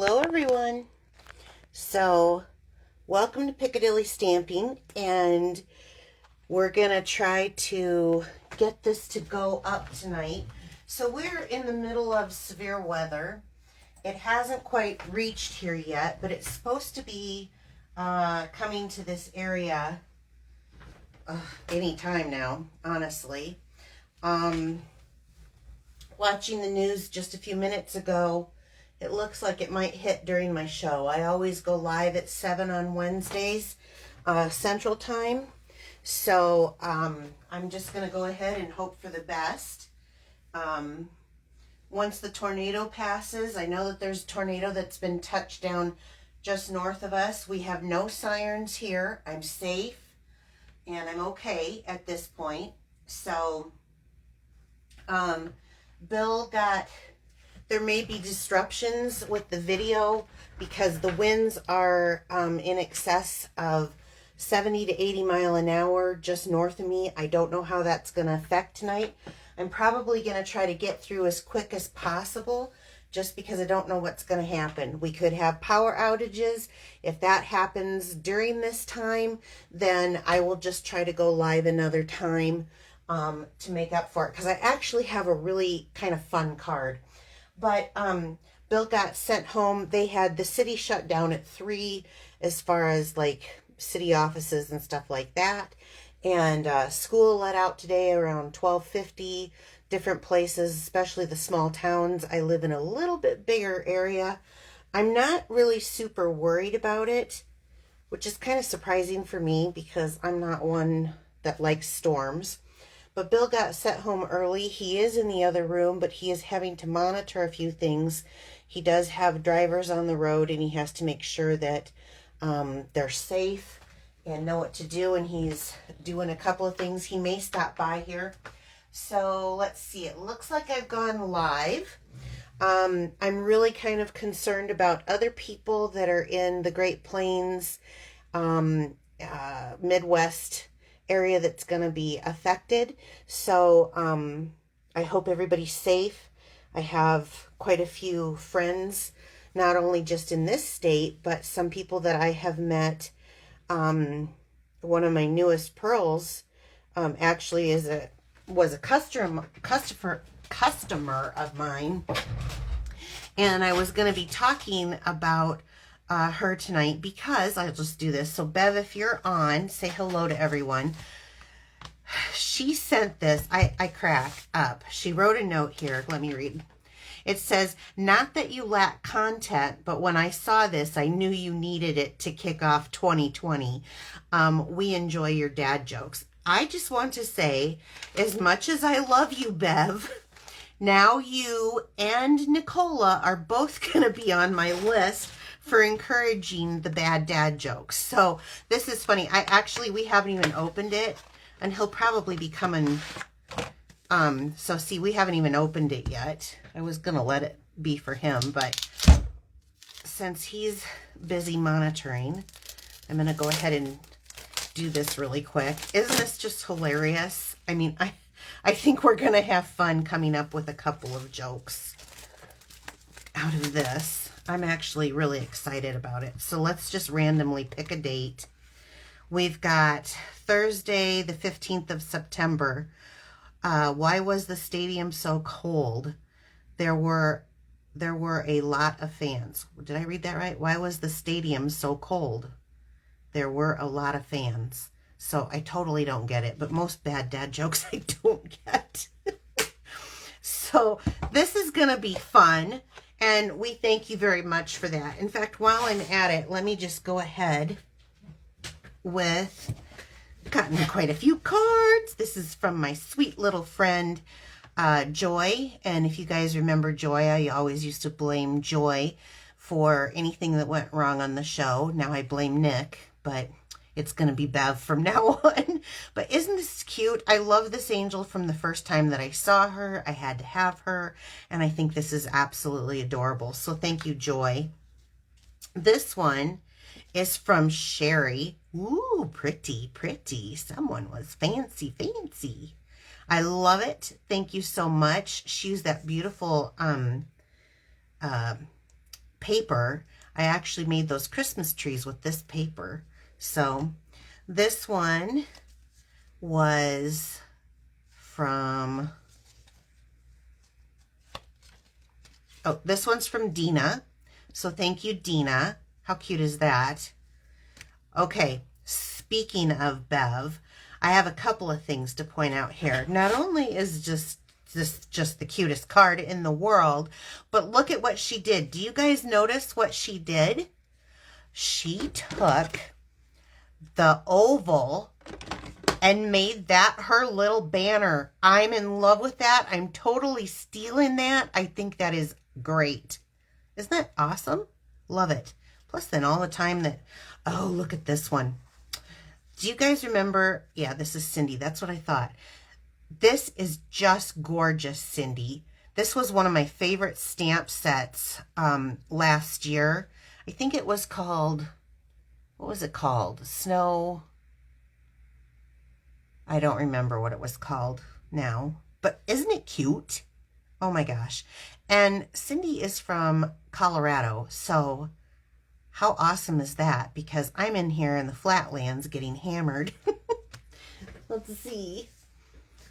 Hello everyone. So welcome to Piccadilly Stamping, and we're gonna try to get this to go up tonight. So we're in the middle of severe weather. It hasn't quite reached here yet, but it's supposed to be coming to this area anytime now, honestly. Watching the news just a few minutes ago, it looks like it might hit during my show. I always go live at 7 on Wednesdays, Central Time. So I'm just going to go ahead and hope for the best. Once the tornado passes, I know that there's a tornado that's been touched down just north of us. We have no sirens here. I'm safe and I'm okay at this point. So Bill got... There may be disruptions with the video because the winds are in excess of 70 to 80 mile an hour just north of me. I don't know how that's going to affect tonight. I'm probably going to try to get through as quick as possible just because I don't know what's going to happen. We could have power outages. If that happens during this time, then I will just try to go live another time to make up for it, because I actually have a really kind of fun card. But Bill got sent home. They had the city shut down at 3 as far as like city offices and stuff like that. And school let out today around 12:50. Different places, especially the small towns. I live in a little bit bigger area. I'm not really super worried about it, which is kind of surprising for me because I'm not one that likes storms. But Bill got sent home early. He is in the other room, but he is having to monitor a few things. He does have drivers on the road, and he has to make sure that they're safe and know what to do. And he's doing a couple of things. He may stop by here. So let's see. It looks like I've gone live. I'm really kind of concerned about other people that are in the Great Plains, Midwest area that's going to be affected. So I hope everybody's safe. I have quite a few friends, not only just in this state, but some people that I have met. One of my newest pearls actually was a customer of mine, and I was going to be talking about her tonight because I'll just do this. So Bev, if you're on, say hello to everyone. She sent this. I crack up. She wrote a note here. Let me read. It says, "Not that you lack content, but when I saw this, I knew you needed it to kick off 2020. We enjoy your dad jokes." I just want to say, as much as I love you, Bev, now you and Nicola are both going to be on my list for encouraging the bad dad jokes. So this is funny. We haven't even opened it, and he'll probably be coming. So see, we haven't even opened it yet. I was going to let it be for him, but since he's busy monitoring, I'm going to go ahead and do this really quick. Isn't this just hilarious? I mean, I think we're going to have fun coming up with a couple of jokes out of this. I'm actually really excited about it. So let's just randomly pick a date. We've got Thursday, the 15th of September. Why was the stadium so cold? There were a lot of fans. Did I read that right? Why was the stadium so cold? There were a lot of fans. So I totally don't get it, but most bad dad jokes I don't get. So this is going to be fun. And we thank you very much for that. In fact, while I'm at it, let me just go ahead with... Gotten quite a few cards. This is from my sweet little friend, Joy. And if you guys remember Joy, I always used to blame Joy for anything that went wrong on the show. Now I blame Nick, but it's going to be Bev from now on. But isn't this cute? I love this angel from the first time that I saw her. I had to have her, and I think this is absolutely adorable. So thank you, Joy. This one is from Sherry. Ooh, pretty, pretty. Someone was fancy, fancy. I love it. Thank you so much. She used that beautiful paper. I actually made those Christmas trees with this paper. So this one was from, oh, this one's from Dina. So thank you, Dina. How cute is that? Okay, speaking of Bev, I have a couple of things to point out here. Not only is just the cutest card in the world, but look at what she did. Do you guys notice what she did? She took the oval and made that her little banner. I'm in love with that. I'm totally stealing that. I think that is great. Isn't that awesome? Love it. Plus then all the time that, oh, look at this one. Do you guys remember? Yeah, this is Cindy. That's what I thought. This is just gorgeous, Cindy. This was one of my favorite stamp sets last year. I think it was called, what was it called? Snow. I don't remember what it was called now. But isn't it cute? Oh my gosh. And Cindy is from Colorado, so how awesome is that? Because I'm in here in the flatlands getting hammered. Let's see.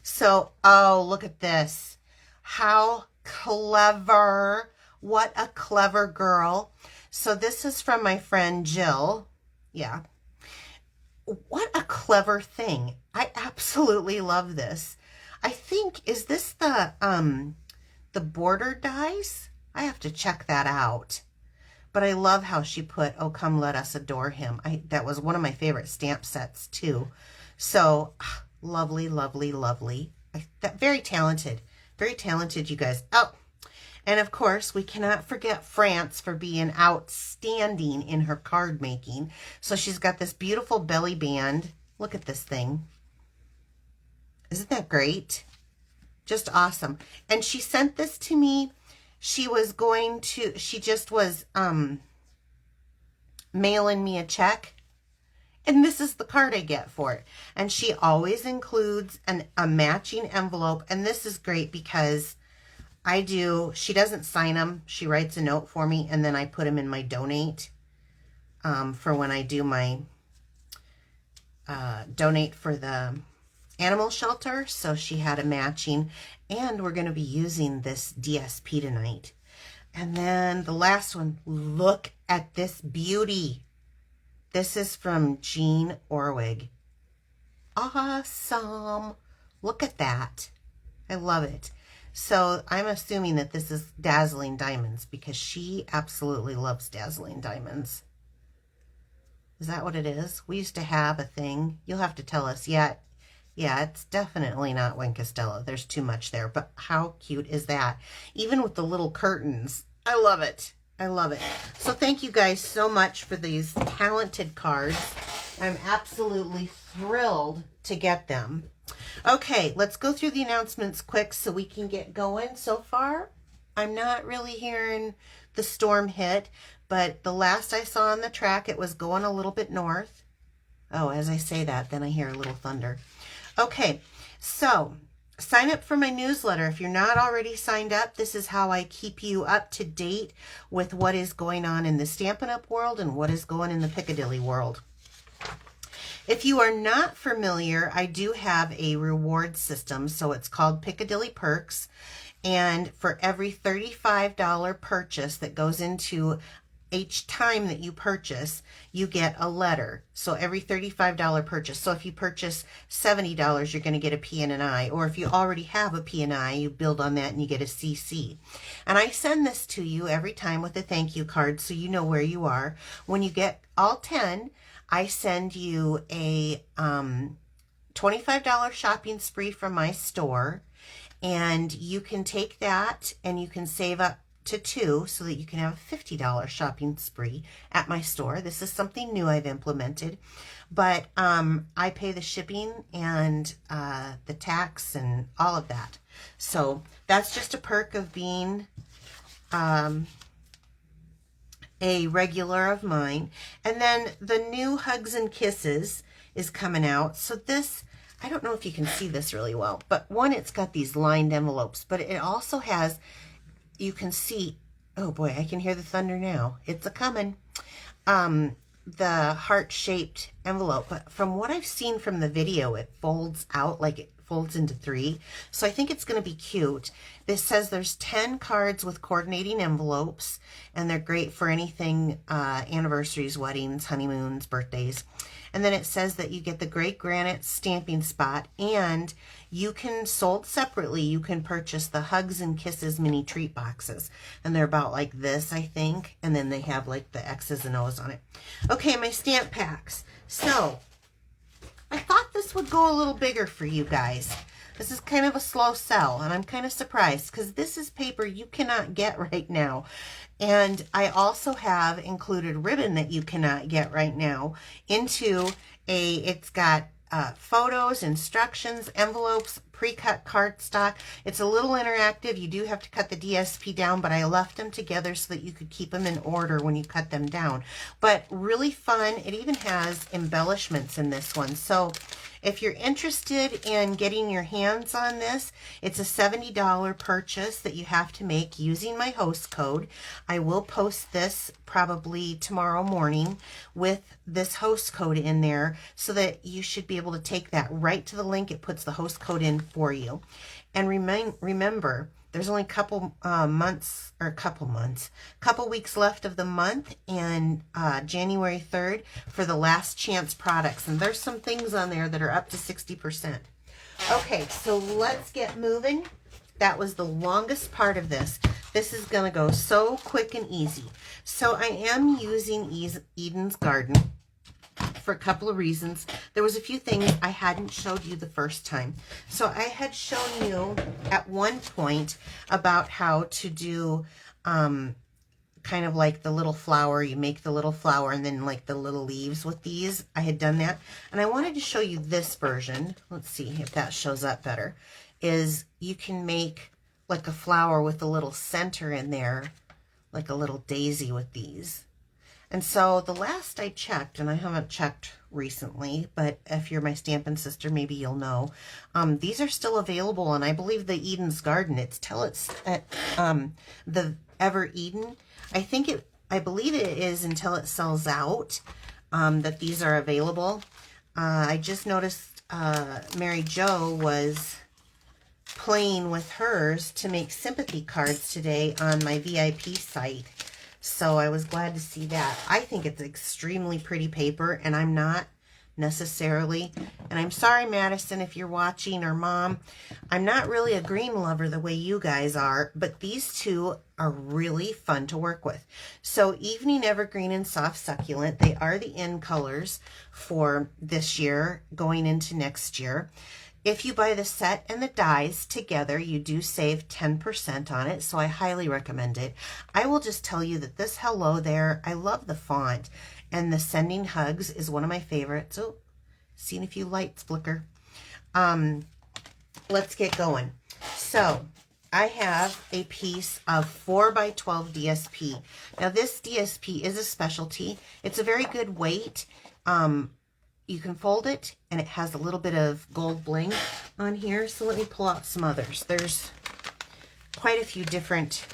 So, oh, look at this. How clever. What a clever girl. So this is from my friend Jill. Yeah. What a clever thing. I absolutely love this. I think, is this the border dies? I have to check that out. But I love how she put, oh, come let us adore him. That was one of my favorite stamp sets too. So lovely, lovely, lovely. Very talented, you guys. Oh, and of course, we cannot forget France for being outstanding in her card making. So she's got this beautiful belly band. Look at this thing. Isn't that great? Just awesome. And she sent this to me. She just was mailing me a check. And this is the card I get for it. And she always includes a matching envelope. And this is great because she doesn't sign them. She writes a note for me and then I put them in my donate for when I do my donate for the animal shelter. So she had a matching, and we're going to be using this DSP tonight. And then the last one, look at this beauty. This is from Jean Orwig. Awesome. Look at that. I love it. So I'm assuming that this is Dazzling Diamonds because she absolutely loves Dazzling Diamonds. Is that what it is? We used to have a thing. You'll have to tell us. Yeah, it's definitely not Wink Costello. There's too much there. But how cute is that? Even with the little curtains. I love it. I love it. So thank you guys so much for these talented cards. I'm absolutely thrilled to get them. Okay, let's go through the announcements quick so we can get going. So far, I'm not really hearing the storm hit, but the last I saw on the track, it was going a little bit north. Oh, as I say that, then I hear a little thunder. Okay, so sign up for my newsletter. If you're not already signed up, this is how I keep you up to date with what is going on in the Stampin' Up! World and what is going in the Piccadilly world. If you are not familiar, I do have a reward system, so it's called Piccadilly Perks, and for every $35 purchase that goes into each time that you purchase, you get a letter. So every $35 purchase. So if you purchase $70, you're going to get a P&I. Or if you already have a P&I, you build on that and you get a CC. And I send this to you every time with a thank you card so you know where you are. When you get all 10, I send you a $25 shopping spree from my store. And you can take that and you can save up to 2 so that you can have a $50 shopping spree at my store. This is something new I've implemented, but I pay the shipping and the tax and all of that. So that's just a perk of being a regular of mine. And then the new Hugs and Kisses is coming out. So this, I don't know if you can see this really well, but one, it's got these lined envelopes, but it also has, you can see, Oh boy, I can hear the thunder now. It's a coming. The heart-shaped envelope, but from what I've seen from the video, it folds out, like it folds into 3. So I think it's going to be cute. This says there's 10 cards with coordinating envelopes, and they're great for anything, anniversaries, weddings, honeymoons, birthdays. And then it says that you get the great granite stamping spot, and you can, sold separately, you can purchase the Hugs and Kisses mini treat boxes. And they're about like this, I think. And then they have like the X's and O's on it. Okay, my stamp packs. So, I thought this would go a little bigger for you guys. This is kind of a slow sell, and I'm kind of surprised because this is paper you cannot get right now. And I also have included ribbon that you cannot get right now into it's got photos, instructions, envelopes, pre-cut cardstock. It's a little interactive. You do have to cut the DSP down, but I left them together so that you could keep them in order when you cut them down. But really fun. It even has embellishments in this one. So if you're interested in getting your hands on this, it's a $70 purchase that you have to make using my host code. I will post this probably tomorrow morning with this host code in there so that you should be able to take that right to the link. It puts the host code in for you. And remember, there's only a couple weeks left of the month, and January 3rd for the last chance products. And there's some things on there that are up to 60%. Okay, so let's get moving. That was the longest part of this. This is going to go so quick and easy. So I am using Edan's Garden for a couple of reasons. There was a few things I hadn't showed you the first time. So I had shown you at one point about how to do kind of like the little flower. You make the little flower and then like the little leaves with these. I had done that. And I wanted to show you this version. Let's see if that shows up better. Is you can make like a flower with a little center in there, like a little daisy with these. And so the last I checked, and I haven't checked recently, but if you're my Stampin' sister, maybe you'll know, these are still available. And I believe the Edan's Garden, it's at the Ever Eden. I believe it is until it sells out that these are available. I just noticed Mary Jo was playing with hers to make sympathy cards today on my VIP site. So I was glad to see that. I think it's extremely pretty paper, and I'm not necessarily, and I'm sorry, Madison, if you're watching, or Mom, I'm not really a green lover the way you guys are, but these two are really fun to work with. So Evening Evergreen and Soft Succulent, they are the in colors for this year going into next year. If you buy the set and the dies together, you do save 10% on it, so I highly recommend it. I will just tell you that this Hello There, I love the font, and the Sending Hugs is one of my favorites. Oh, seen a few lights flicker. Let's get going. So I have a piece of 4x12 DSP. Now this DSP is a specialty. It's a very good weight. You can fold it, and it has a little bit of gold bling on here. So let me pull out some others. There's quite a few different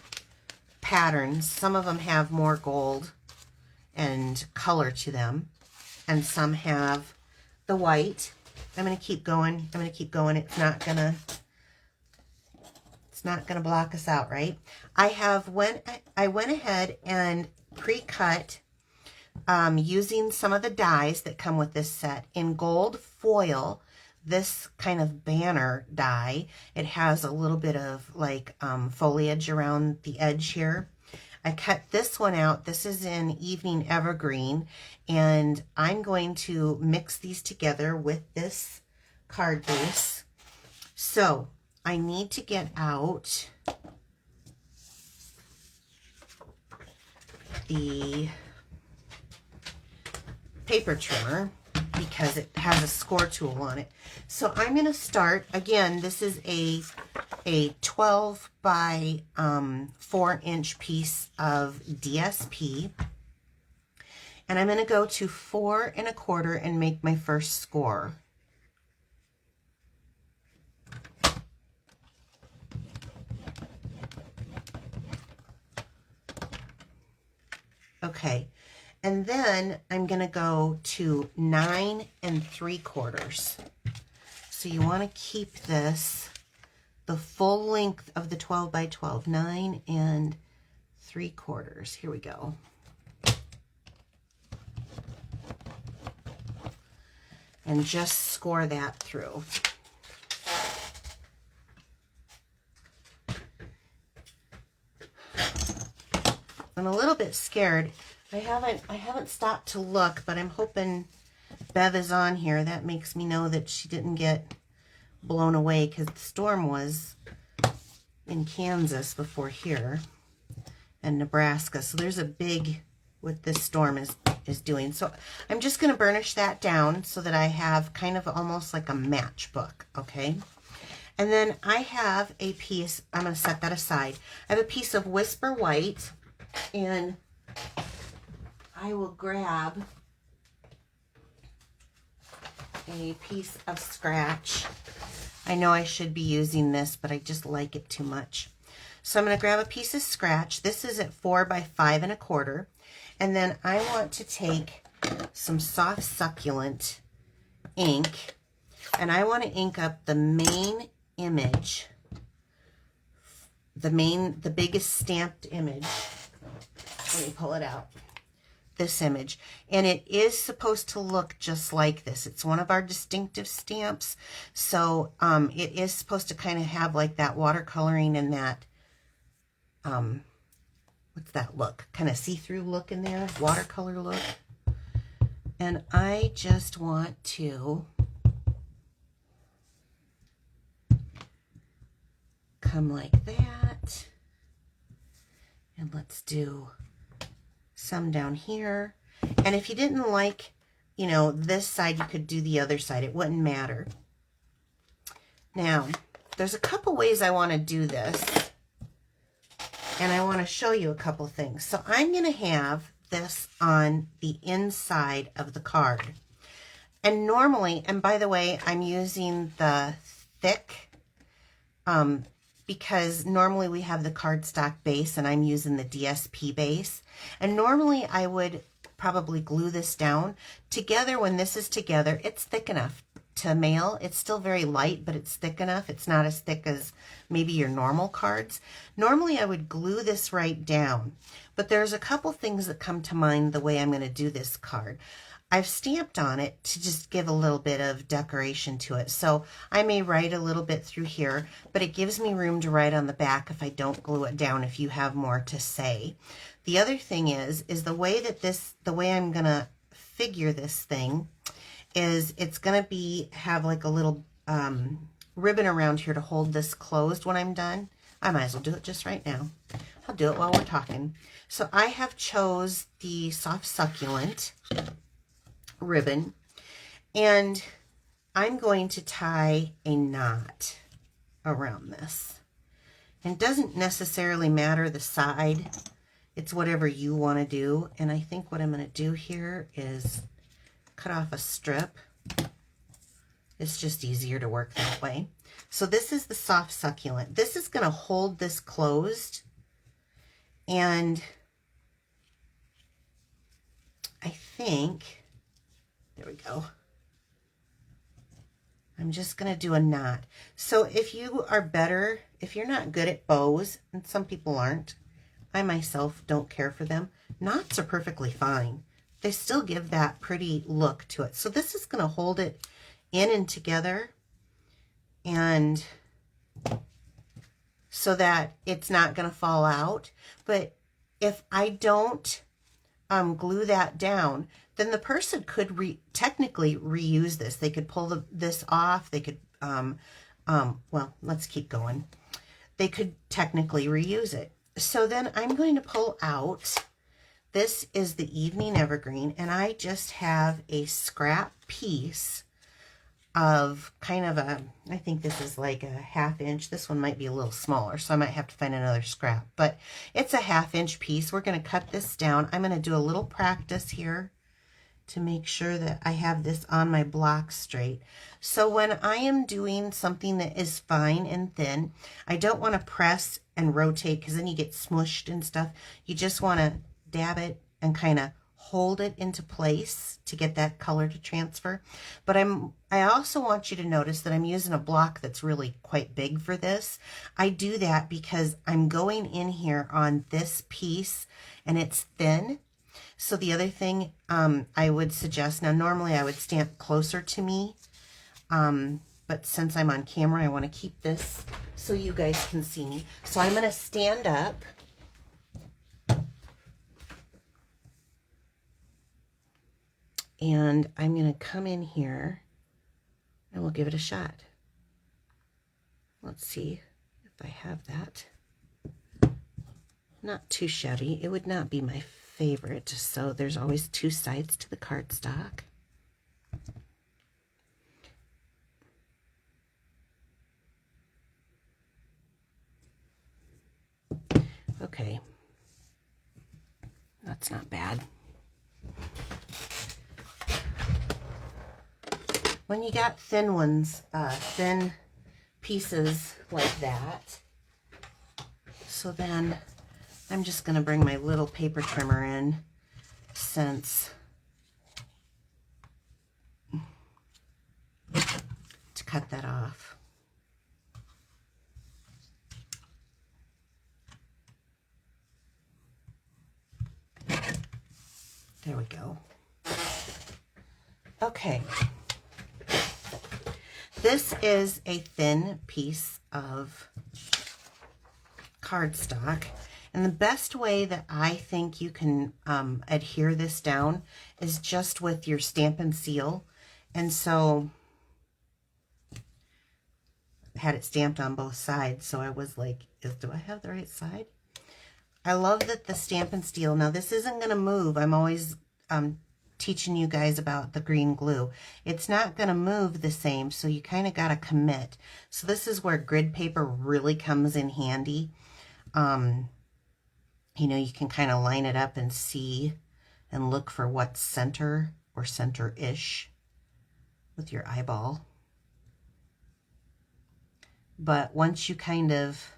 patterns. Some of them have more gold and color to them, and some have the white. I'm going to keep going. I'm going to keep going. It's not going to block us out, right? I went ahead and pre-cut using some of the dies that come with this set in gold foil, this kind of banner die. It has a little bit of like foliage around the edge here. I cut this one out. This is in Evening Evergreen, and I'm going to mix these together with this card base. So I need to get out the paper trimmer because it has a score tool on it. So I'm going to start, again, this is a 12 by 4 inch piece of DSP, and I'm going to go to 4 1/4 and make my first score. Okay, and then I'm going to go to 9 3/4. So you want to keep this the full length of the 12 by 12, 9 3/4. Here we go. And just score that through. I'm a little bit scared. I haven't stopped to look, but I'm hoping Bev is on here. That makes me know that she didn't get blown away, because the storm was in Kansas before here and Nebraska. So there's a big what this storm is doing. So I'm just going to burnish that down so that I have kind of almost like a matchbook, okay? And then I have a piece, I'm going to set that aside. I have a piece of Whisper White, and I will grab a piece of scratch. I know I should be using this, but I just like it too much. So I'm going to grab a piece of scratch. This is at 4 by 5 1/4. And then I want to take some soft succulent ink, and I want to ink up the main image, the biggest stamped image. Let me pull it out. This image, and it is supposed to look just like this. It's one of our distinctive stamps, so it is supposed to kind of have like that watercoloring and that what's that look, kind of see-through look in there, watercolor look. And I just want to come like that, and let's do some down here. And if you didn't like, you know, this side, you could do the other side. It wouldn't matter. Now, there's a couple ways I want to do this, and I want to show you a couple things. So I'm going to have this on the inside of the card. And normally, and by the way, I'm using the thick, because normally we have the cardstock base and I'm using the DSP base. And normally I would probably glue this down. Together, when this is together, it's thick enough to mail. It's still very light, but it's thick enough. It's not as thick as maybe your normal cards. Normally I would glue this right down, but there's a couple things that come to mind the way I'm going to do this card. I've stamped on it to just give a little bit of decoration to it. So I may write a little bit through here, but it gives me room to write on the back if I don't glue it down, if you have more to say. The other thing is the way that the way I'm going to figure this thing is it's going to have like a little ribbon around here to hold this closed when I'm done. I might as well do it just right now. I'll do it while we're talking. So I have chose the soft succulent ribbon, and I'm going to tie a knot around this. And it doesn't necessarily matter the side. It's whatever you want to do. And I think what I'm going to do here is cut off a strip. It's just easier to work that way. So this is the soft succulent. This is going to hold this closed, and I think, there we go. I'm just going to do a knot. So if you are better, if you're not good at bows, and some people aren't, I myself don't care for them, knots are perfectly fine. They still give that pretty look to it. So this is going to hold it in and together, and so that it's not going to fall out. But if I don't glue that down, then the person could technically reuse this. They could pull this off. They could, well, let's keep going. They could technically reuse it. So then I'm going to pull out, this is the Evening Evergreen, and I just have a scrap piece of kind of a, I think this is like a 1/2 inch. This one might be a little smaller, so I might have to find another scrap, but it's a 1/2 inch piece. We're going to cut this down. I'm going to do a little practice here to make sure that I have this on my block straight. So when I am doing something that is fine and thin, I don't want to press and rotate, because then you get smushed and stuff. You just want to dab it and kind of hold it into place to get that color to transfer. But I also want you to notice that I'm using a block that's really quite big for this. I do that because I'm going in here on this piece and it's thin. So the other thing I would suggest, now normally I would stamp closer to me, but since I'm on camera, I want to keep this so you guys can see me. So I'm going to stand up. And I'm going to come in here and we'll give it a shot. Let's see if I have that. Not too shabby. It would not be my favorite. So there's always two sides to the cardstock. Okay. That's not bad. When you got thin ones, thin pieces like that, so then I'm just going to bring my little paper trimmer in to cut that off. There we go. Okay. This is a thin piece of cardstock, and the best way that I think you can adhere this down is just with your Stampin' Seal. And so I had it stamped on both sides, so I was like, do I have the right side? I love that the Stampin' Seal, now this isn't going to move. I'm always teaching you guys about the green glue. It's not going to move the same, so you kind of got to commit. So this is where grid paper really comes in handy. You know, you can kind of line it up and see and look for what's center or center-ish with your eyeball. But once you kind of,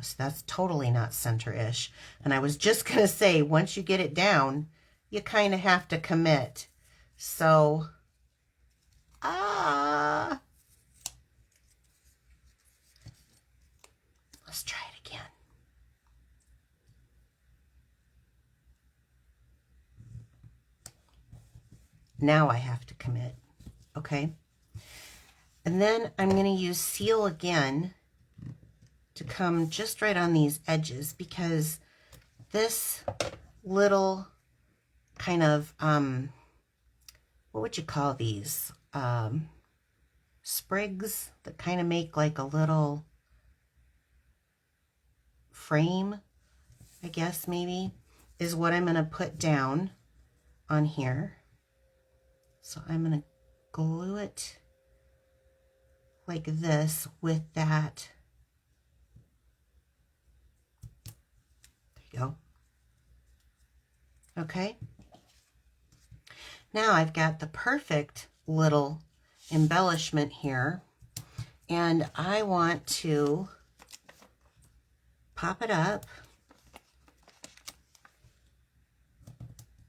so that's totally not center-ish. And I was just going to say, once you get it down, you kind of have to commit. So, let's try it again. Now I have to commit, okay? And then I'm going to use Seal again to come just right on these edges, because this little kind of, what would you call these? Sprigs that kind of make like a little frame, I guess maybe, is what I'm going to put down on here. So I'm going to glue it like this with that. There you go. Okay. Now I've got the perfect little embellishment here, and I want to pop it up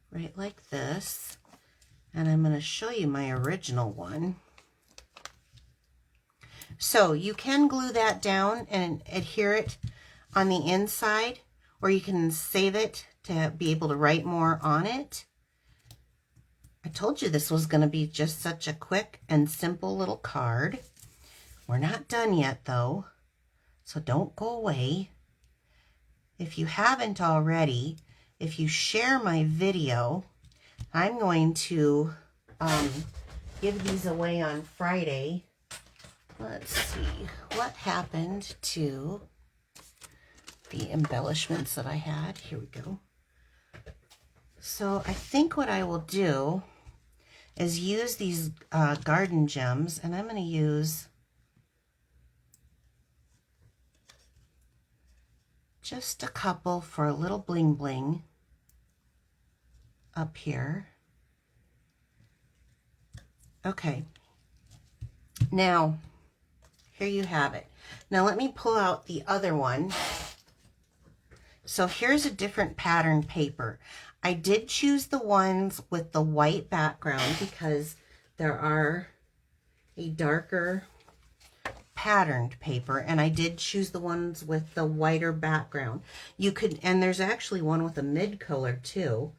right like this, and I'm going to show you my original one. So you can glue that down and adhere it on the inside, or you can save it to be able to write more on it. I told you this was going to be just such a quick and simple little card. We're not done yet though, so don't go away. If you haven't already, if you share my video, I'm going to give these away on Friday. Let's see what happened to the embellishments that I had. Here we go. So I think what I will do is use these garden gems, and I'm going to use just a couple for a little bling bling up here. Okay, now here you have it. Now let me pull out the other one So here's a different pattern paper. I did choose the ones with the white background because there are a darker patterned paper, and I did choose the ones with the whiter background. You could, and there's actually one with a mid color too.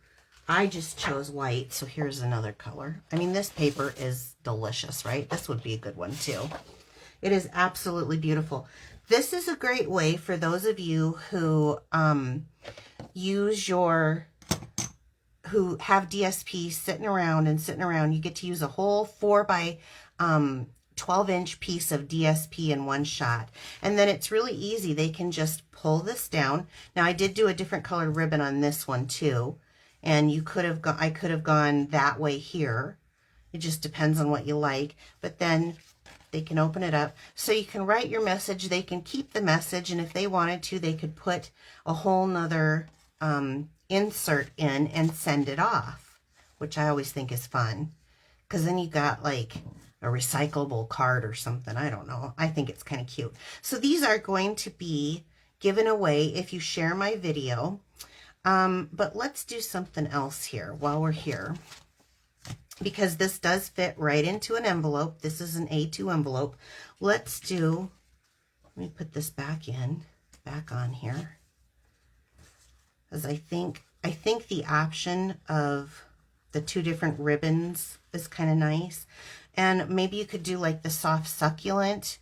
I just chose white, so here's another color. I mean, this paper is delicious, right? This would be a good one too. It is absolutely beautiful. This is a great way for those of you who who have DSP sitting around. You get to use a whole 4 by 12-inch piece of DSP in one shot. And then it's really easy. They can just pull this down. Now, I did do a different colored ribbon on this one too. And you could have I could have gone that way here. It just depends on what you like. But then they can open it up. So you can write your message. They can keep the message. And if they wanted to, they could put a whole nother insert in and send it off, which I always think is fun. Because then you got like a recyclable card or something. I don't know. I think it's kind of cute. So these are going to be given away if you share my video. But let's do something else here while we're here, because this does fit right into an envelope. This is an A2 envelope. Let me put this back on here, as I think the option of the 2 different ribbons is kind of nice. And maybe you could do like the soft succulent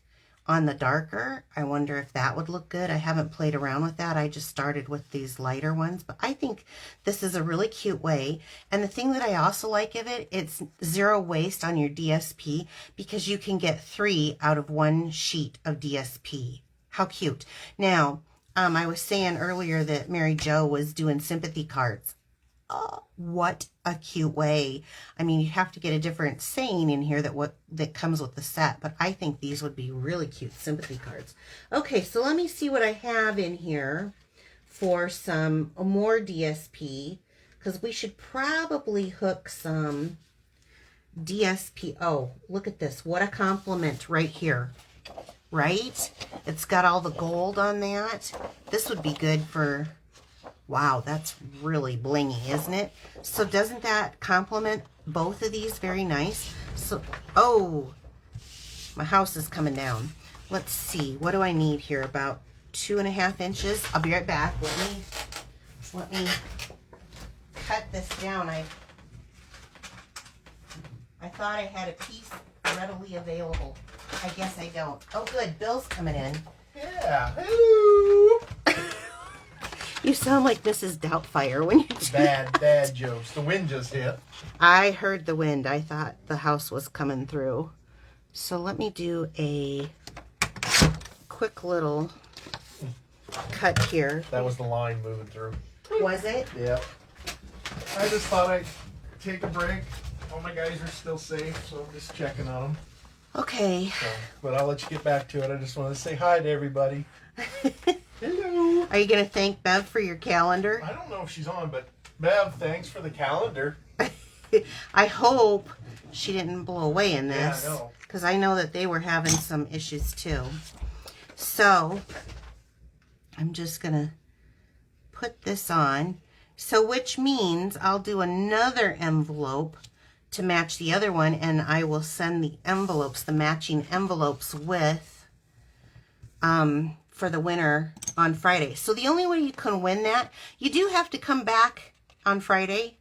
on the darker. I wonder if that would look good. I haven't played around with that. I just started with these lighter ones, but I think this is a really cute way. And the thing that I also like of it, it's 0 waste on your DSP, because you can get 3 out of 1 sheet of DSP. How cute. Now, I was saying earlier that Mary Jo was doing sympathy cards. Oh, what a cute way. I mean, you have to get a different saying in here that comes with the set, but I think these would be really cute sympathy cards. Okay, so let me see what I have in here for some more DSP, because we should probably hook some DSP. Oh, look at this. What a compliment right here, right? It's got all the gold on that. This would be good for... Wow, that's really blingy, isn't it? So doesn't that complement both of these very nice? So, oh, my house is coming down. Let's see, what do I need here? About 2.5 inches. I'll be right back. Let me cut this down. I thought I had a piece readily available. I guess I don't. Oh, good. Bill's coming in. Yeah. Hello. You sound like Mrs. Doubtfire when you do Bad jokes. The wind just hit. I heard the wind. I thought the house was coming through. So let me do a quick little cut here. That was the line moving through. Was it? Yeah. I just thought I'd take a break. All my guys are still safe, so I'm just checking on them. Okay. So, but I'll let you get back to it. I just want to say hi to everybody. Hello. Are you going to thank Bev for your calendar? I don't know if she's on, but Bev, thanks for the calendar. I hope she didn't blow away in this. Yeah, I know. Because I know that they were having some issues too. So, I'm just going to put this on. So, which means I'll do another envelope to match the other one, and I will send the envelopes, the matching envelopes with, for the winner on Friday. So the only way you can win that, you do have to come back on Friday.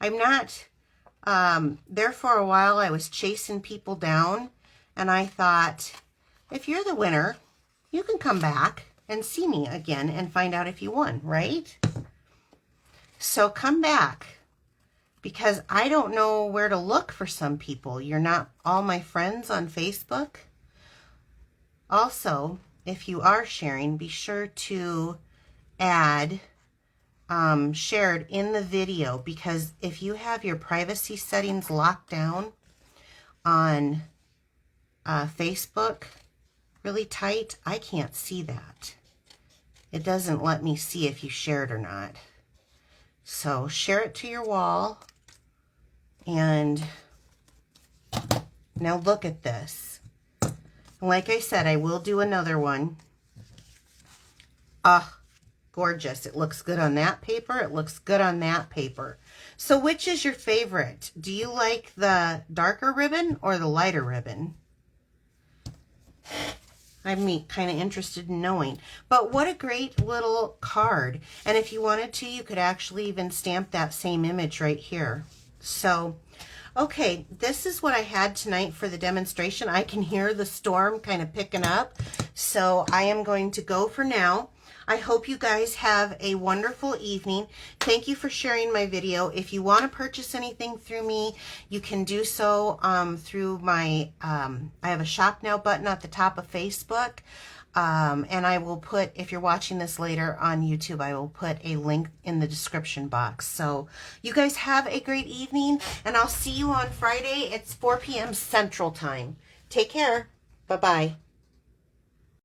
I'm not, there for a while I was chasing people down, and I thought, if you're the winner, you can come back and see me again and find out if you won, right? So come back, because I don't know where to look for some people. You're not all my friends on Facebook. Also, if you are sharing, be sure to add shared in the video, because if you have your privacy settings locked down on Facebook really tight, I can't see that. It doesn't let me see if you shared or not. So share it to your wall. And now look at this. Like I said, I will do another one. Gorgeous. It looks good on that paper. It looks good on that paper. So which is your favorite? Do you like the darker ribbon or the lighter ribbon? I'm kind of interested in knowing. But what a great little card. And if you wanted to, you could actually even stamp that same image right here. So, okay, this is what I had tonight for the demonstration. I can hear the storm kind of picking up. So I am going to go for now. I hope you guys have a wonderful evening. Thank you for sharing my video. If you want to purchase anything through me, you can do so through my, I have a shop now button at the top of Facebook. And I will put, if you're watching this later on YouTube, I will put a link in the description box. So you guys have a great evening, and I'll see you on Friday. It's 4 p.m. Central Time. Take care. Bye-bye.